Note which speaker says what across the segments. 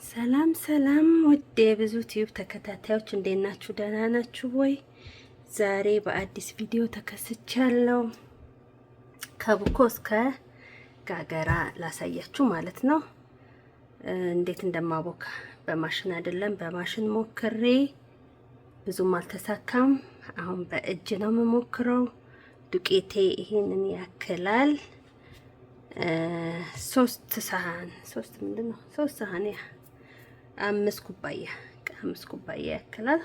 Speaker 1: ሰላም ሰላም ውድ የብዙ ቲዩብ ተከታታዮች እንዴት ናችሁ? ደህና ናችሁ ወይ? ዛሬ በአዲስ ቪዲዮ ተከስቻለሁ። ከቡኮ እስከ ጋገራ ላሳያችሁ ማለት ነው። እንዴት እንደማቦካ በማሽን አይደለም፣ በማሽን ሞክሬ ብዙም አልተሳካም። አሁን በእጅ ነው የምሞክረው። ዱቄቴ ይሄንን ያክላል። ሶስት ሳህን ያ 5 ኩባያ ያክላል።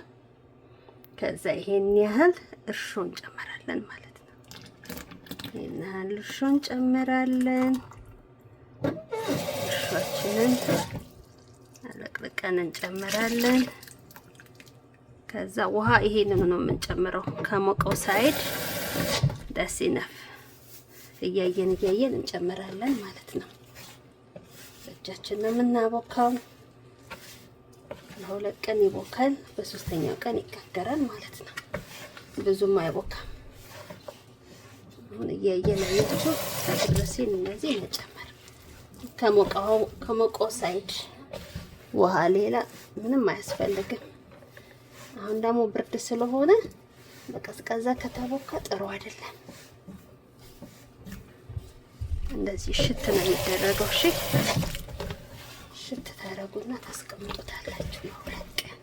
Speaker 1: ከዛ ይሄን ያህል እርሾ እንጨምራለን ማለት ነው። ይሄን ያህል እርሾ እንጨምራለን። እርሾችንን አለቅልቀን እንጨምራለን። ከዛ ውሃ ይሄንን ነው የምንጨምረው ከሞቀው ሳይድ ደስ ይነፍ እያየን እንጨምራለን ማለት ነው። እጃችን ነው የምናቦካው። ለሁለት ቀን ይቦካል፣ በሶስተኛው ቀን ይጋገራል ማለት ነው። ብዙም አይቦካም። አሁን እያየን አያችሁ ድረሴን እንደዚህ መጨመር ከሞቀው ሳይድ ውሃ፣ ሌላ ምንም አያስፈልግም። አሁን ደግሞ ብርድ ስለሆነ በቀዝቃዛ ከተቦካ ጥሩ አይደለም። እንደዚህ ሽት ነው የሚደረገው። እሺ ሽት ታረጉና ታስቀምጡታላችሁ ለሁለት ቀን።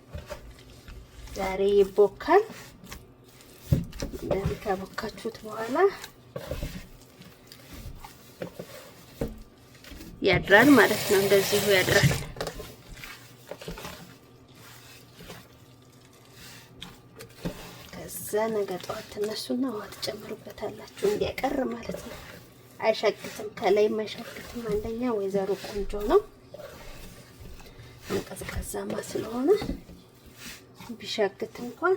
Speaker 1: ዛሬ ይቦካል። እንደዚህ ካቦካችሁት በኋላ ያድራል ማለት ነው። እንደዚሁ ያድራል። ከዛ ነገ ጠዋት ተነሱና ውሃ ትጨምሩበታላችሁ እንዲያቀር ማለት ነው። አይሻግትም፣ ከላይም አይሻግትም። አንደኛ ወይዘሮ ቆንጆ ነው፣ ቀዝቃዛማ ስለሆነ ቢሻግት እንኳን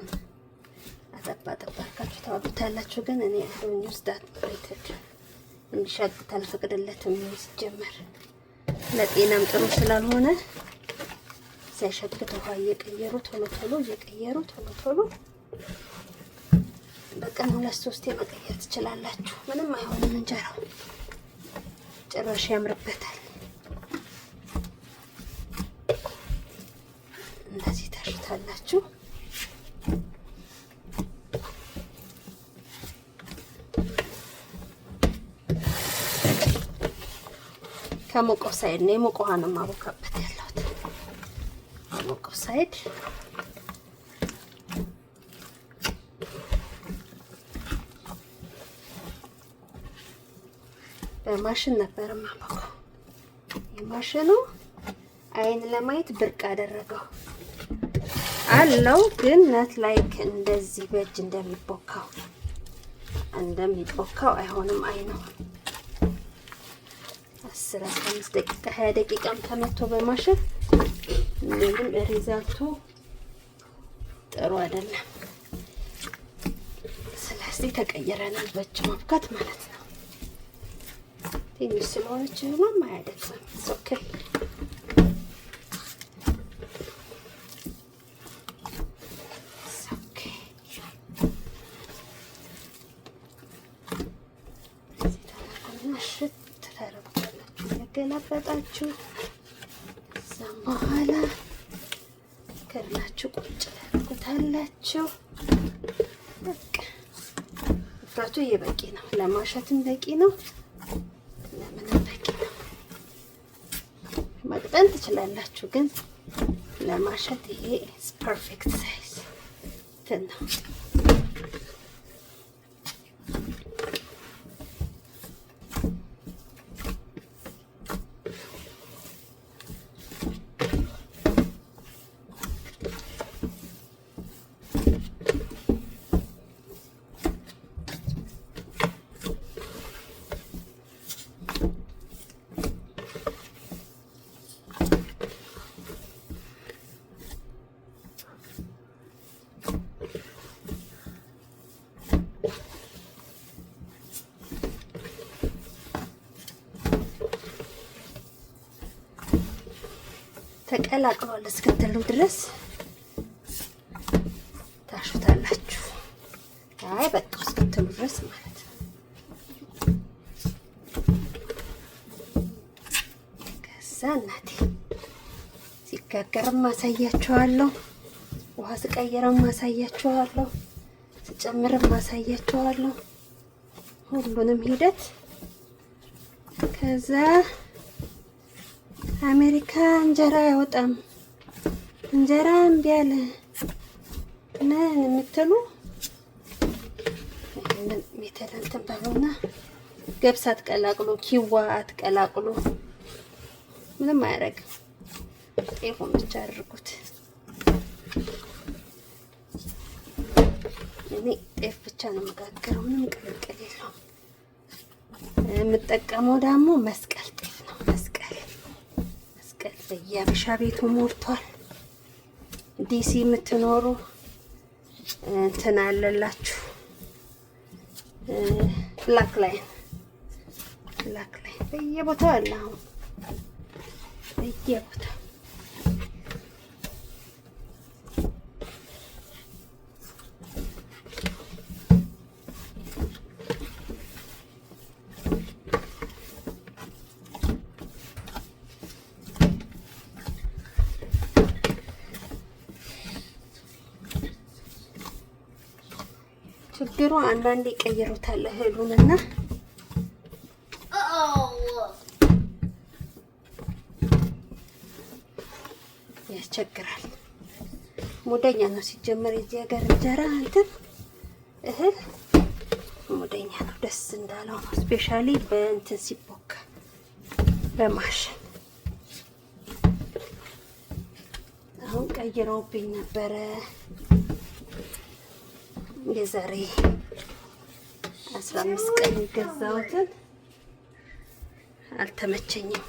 Speaker 1: አጠባጠባካችሁ ታወዱታላችሁ። ግን እኔ አዶኝ ውስዳት ሬትድ እንዲሻግት አልፈቅድለትም። ሲጀመር ለጤናም ጥሩ ስላልሆነ ሳይሻግት ውሃ እየቀየሩ ቶሎ በቀን 2-3 መቀየር ትችላላችሁ። ምንም አይሆንም። እንጀራው ጭራሽ ያምርበታል። እንደዚህ ታሽታላችሁ። ከሞቀው ሳይድ ነው የሞቀ ውሃ ነው ማቦካበት ያለሁት። ከሞቀው ሳይድ በማሽን ነበር ማቦካው። የማሽኑ አይን ለማየት ብርቅ አደረገው አለው። ግን ነት ላይክ እንደዚህ በእጅ እንደሚቦካው አይሆንም። አይኑ 10-15 ደቂቃ 20 ደቂቃም ተመቶ በማሽን ምንም ሪዛልቱ ጥሩ አይደለም። ስለዚህ ተቀየረናል በእጅ ማብካት ማለት ነው። ትንሽ ስለሆነች ምንም አያደክም። ኦኬ ያገላበጣችሁ እዛም በኋላ ከርናችሁ ቁጭ ታደርጉታላችሁ። በቃ ፍራቱ በቂ ነው። ለማሸትም በቂ ነው። ለምንም በቂ ነው። መቅጠን ትችላላችሁ፣ ግን ለማሸት ይሄ ፐርፌክት ሳይዝ ነው። ተቀላቅሏል እስክትሉ ድረስ ታሹታላችሁ። አይ በቃ እስክትሉ ድረስ ማለት ነው። ከዛ እናቴ ሲጋገርም ማሳያችኋለሁ። ውሃ ስቀይርም ማሳያችኋለሁ። ስጨምርም ማሳያችኋለሁ። ሁሉንም ሂደት ከዛ አሜሪካ እንጀራ አይወጣም እንጀራ እምቢ አለ ምን የምትሉ ይሄንን ሜተለንትን በሉና ገብስ አትቀላቅሉ፣ ኪዋ አትቀላቅሉ። ምንም አያደርግም። ጤፉን ብቻ አድርጉት። እኔ ጤፍ ብቻ ነው የምጋግረው፣ ምንም ቅልቅል የለውም። የምጠቀመው ደግሞ መስቀል ጤፍ ነው። መስቀል በየአበሻ ቤቱ ሞልቷል። ዲሲ የምትኖሩ እንትን አለላችሁ ብላክ ላይን በየቦታው አለ። አሁን በየቦታው ችግሩ አንዳንዴ ይቀይሩታል እህሉንና ያስቸግራል። ሙደኛ ነው ሲጀመር የዚህ ሀገር እንጀራ እንትን እህል ሙደኛ ነው። ደስ እንዳለው ነው። ስፔሻሊ በእንትን ሲቦካ በማሽን አሁን ቀይረውብኝ ነበረ። የዛሬ 15 ቀን የገዛሁትን አልተመቸኝም።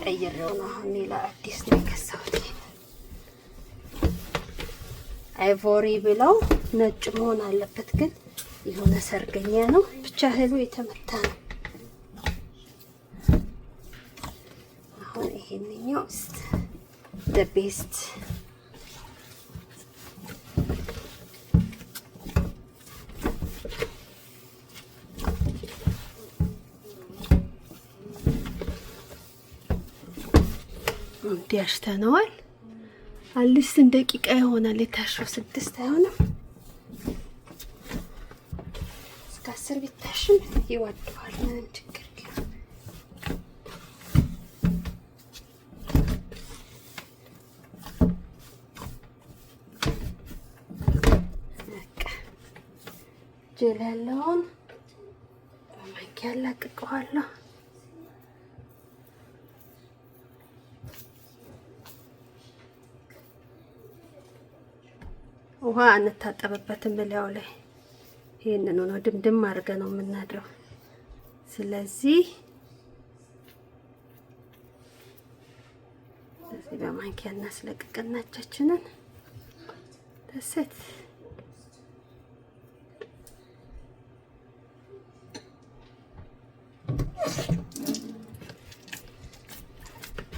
Speaker 1: ቀይሬው ነው አሁን ሌላ አዲስ ነው የገዛሁት። አይቮሪ ብለው ነጭ መሆን አለበት፣ ግን የሆነ ሰርገኛ ነው ብቻ እህሉ የተመታ ነው። አሁን ይሄንኛው the best እንዲያሽተነዋል። አልስ ደቂቃ ይሆናል የታሸው 6 አይሆንም። እስከ 10 ቢታሽም ይወደዋል። ምንም ችግር የለም። በቃ ጀል ያለውን በማንኪያ አላቅቀዋለሁ። ውሃ አንታጠብበትም በላዩ ላይ ይሄንን ነው ድምድም አድርገን ነው የምናድረው። ስለዚህ በማንኪያ እናስለቅቅና እጃችንን ተሰት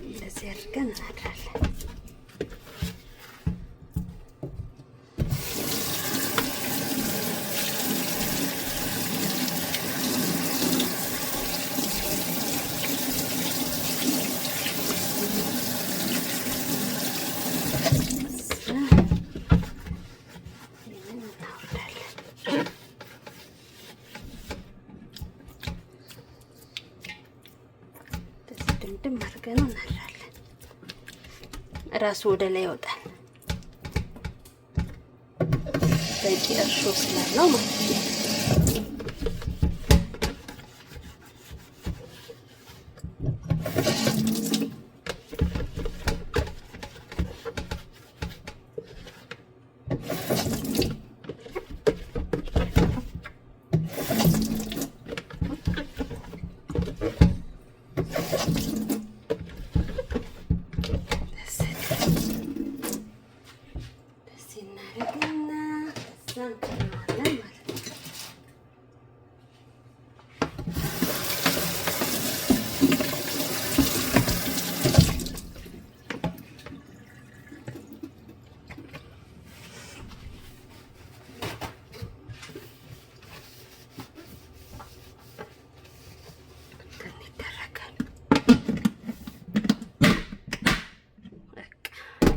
Speaker 1: እንደዚህ አድርገን እናድራለን። ድምድም አድርገን እናድራለን። ራሱ ወደ ላይ ይወጣል። በቂ እርሾ ስላለው ማለት ነው።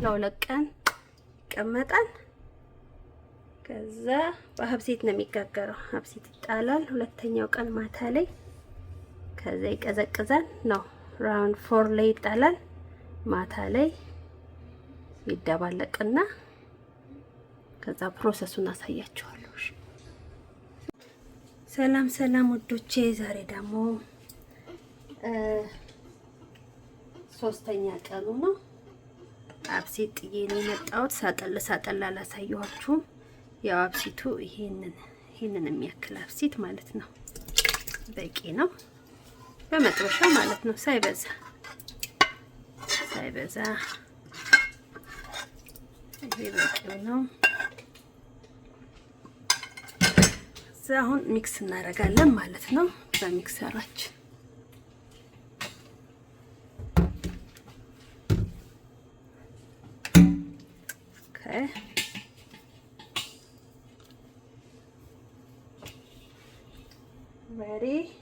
Speaker 1: ለ2 ቀን ይቀመጣል። ከዛ በሀብሴት ነው የሚጋገረው። ሀብሴት ይጣላል 2ኛው ቀን ማታ ላይ። ከዛ ይቀዘቅዛል ነው ራውንድ 4 ላይ ይጣላል። ማታ ላይ ይደባለቅና ከዛ ፕሮሰሱን አሳያችኋለሁ። ሰላም ሰላም ወዶቼ፣ ዛሬ ደግሞ 3ኛ ቀኑ ነው። አብሲት ጥዬ ነው የመጣሁት። ሳጠል አላሳየኋችሁም። ያው አብሲቱ ይሄንን የሚያክል አብሲት ማለት ነው። በቂ ነው። በመጥበሻ ማለት ነው፣ ሳይበዛ ይሄ በቂው ነው። አሁን ሚክስ እናደርጋለን ማለት ነው በሚክሰራችን። ready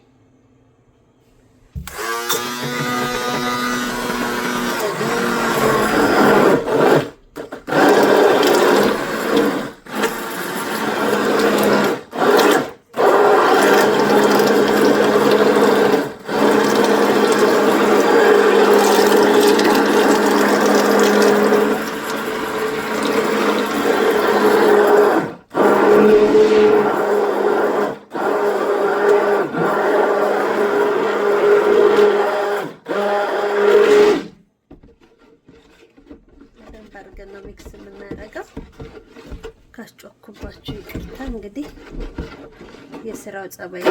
Speaker 1: አድርገን ነው ሚክስ የምናደርገው። ካስጮኩባችሁ ይቅርታ። እንግዲህ የስራው ጸባይ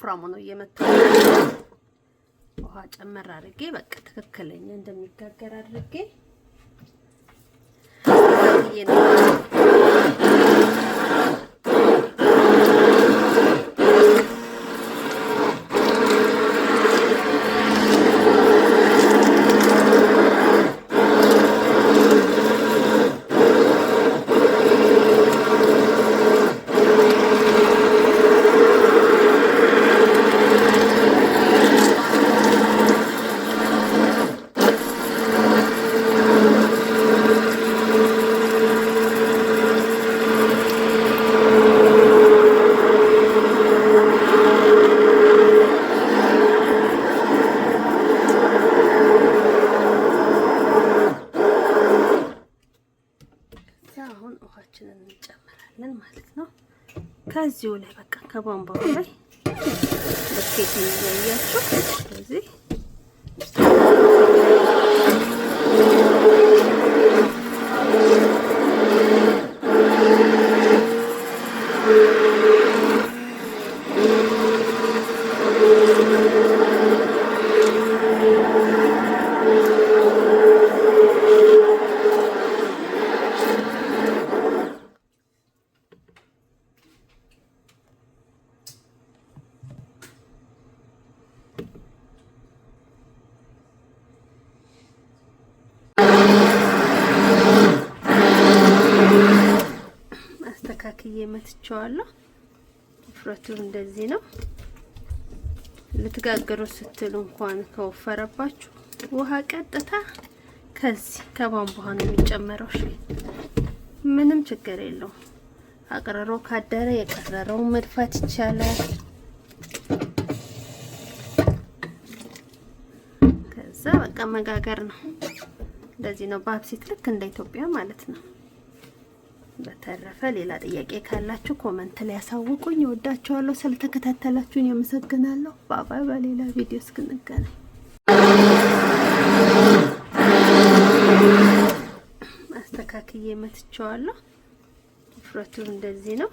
Speaker 1: ወፍራሙ ነው እየመጣው። ውሃ ጨመር አድርጌ በቃ ትክክለኛ እንደሚጋገር አድርጌ አሁን ውሃችንን እንጨምራለን ማለት ነው። ከዚሁ ላይ በቃ ከቧንቧው ላይ በስኬት እያያችሁ ስለዚህ አስተካክዬ መትቼዋለሁ። ውፍረቱ እንደዚህ ነው። ልትጋገሩ ስትሉ እንኳን ከወፈረባችሁ ውሃ ቀጥታ ከዚህ ከቧንቧ ነው የሚጨመረው። እሺ ምንም ችግር የለውም። አቅርሮ ካደረ የቀረረው መድፋት ይቻላል። ከዛ በቃ መጋገር ነው። እንደዚህ ነው በአብሲት ልክ እንደ ኢትዮጵያ ማለት ነው። በተረፈ ሌላ ጥያቄ ካላችሁ ኮመንት ላይ ያሳውቁኝ። እወዳችኋለሁ። ስለተከታተላችሁኝ አመሰግናለሁ። ባባይ። በሌላ ቪዲዮ እስክንገናኝ አስተካክዬ መትቼዋለሁ። ውፍረቱ እንደዚህ ነው።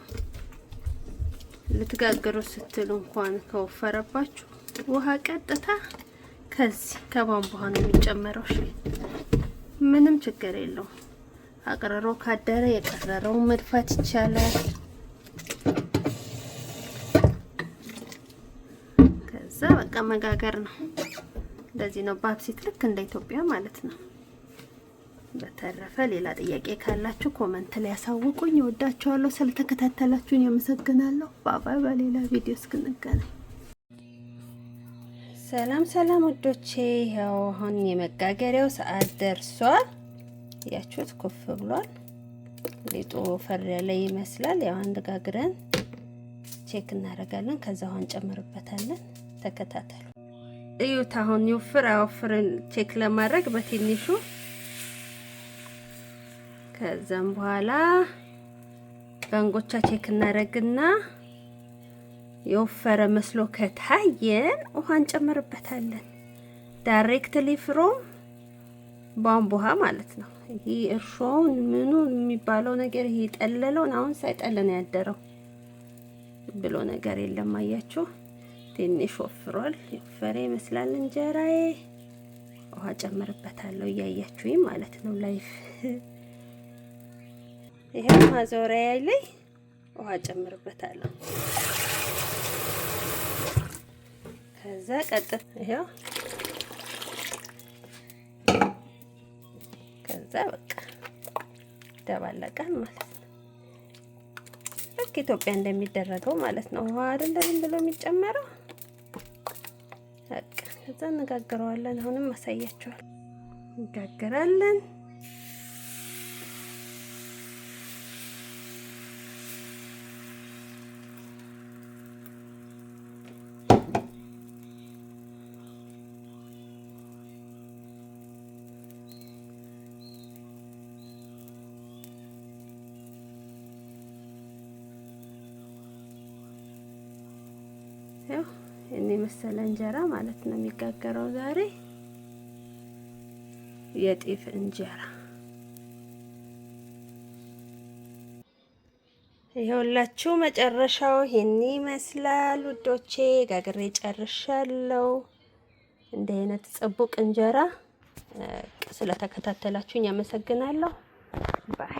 Speaker 1: ልትጋገሩ ስትሉ እንኳን ከወፈረባችሁ ውሃ ቀጥታ ከዚህ ከቧንቧ ነው የሚጨመረው። እሺ ምንም ችግር የለውም። አቅርሮ ካደረ የቀረረው መድፋት ይቻላል። መጋገር ነው። እንደዚህ ነው በአብሲት ልክ እንደ ኢትዮጵያ ማለት ነው። በተረፈ ሌላ ጥያቄ ካላችሁ ኮመንት ላይ ያሳውቁኝ። እወዳችኋለሁ። ስለተከታተላችሁኝ አመሰግናለሁ። ባባይ። በሌላ ቪዲዮ እስክንገናኝ ሰላም ሰላም ውዶቼ። ያው አሁን የመጋገሪያው ሰዓት ደርሷል። ያችሁት ኩፍ ብሏል። ሊጡ ፈር ያለ ይመስላል። ያው አንድ ጋግረን ቼክ እናደርጋለን። ከዛ አሁን ጨምርበታለን። ተከታተሉ። እዩት። አሁን ይወፍር አይወፍርን ቼክ ለማድረግ በትንሹ ከዛም በኋላ በእንጎቻ ቼክ እናደርግና የወፈረ መስሎ ከታየን ውሃ እንጨምርበታለን። ዳይሬክትሊ ፍሮም ቧንቧ ማለት ነው። ይሄ እርሾውን ምኑ የሚባለው ነገር ይሄ ጠለለውን አሁን ሳይጠለን ያደረው ብሎ ነገር የለም። አያችሁ ትንሽ ወፍሯል። የወፈረ ይመስላል እንጀራዬ። ውሃ ጨምርበታለሁ እያያችሁኝ ማለት ነው። ላይፍ ይሄ ማዞሪያ ላይ ውሃ ጨምርበታለሁ። ከዛ ቀጥታ ይሄው ከዛ በቃ ደባለቀን ማለት ነው። ልክ ኢትዮጵያ እንደሚደረገው ማለት ነው። ውሃ አይደለም ብሎ የሚጨመረው በቃ ከዛ እንጋግረዋለን። አሁንም አሳያችኋለሁ። እንጋግራለን። ያው እኔ መሰለ እንጀራ ማለት ነው የሚጋገረው ዛሬ የጤፍ እንጀራ። ይኸውላችሁ መጨረሻው ይሄን ይመስላል ውዶቼ። ጋግሬ ጨርሻለሁ። እንደ አይነት ጽቡቅ እንጀራ ስለተከታተላችሁኝ አመሰግናለሁ። ባይ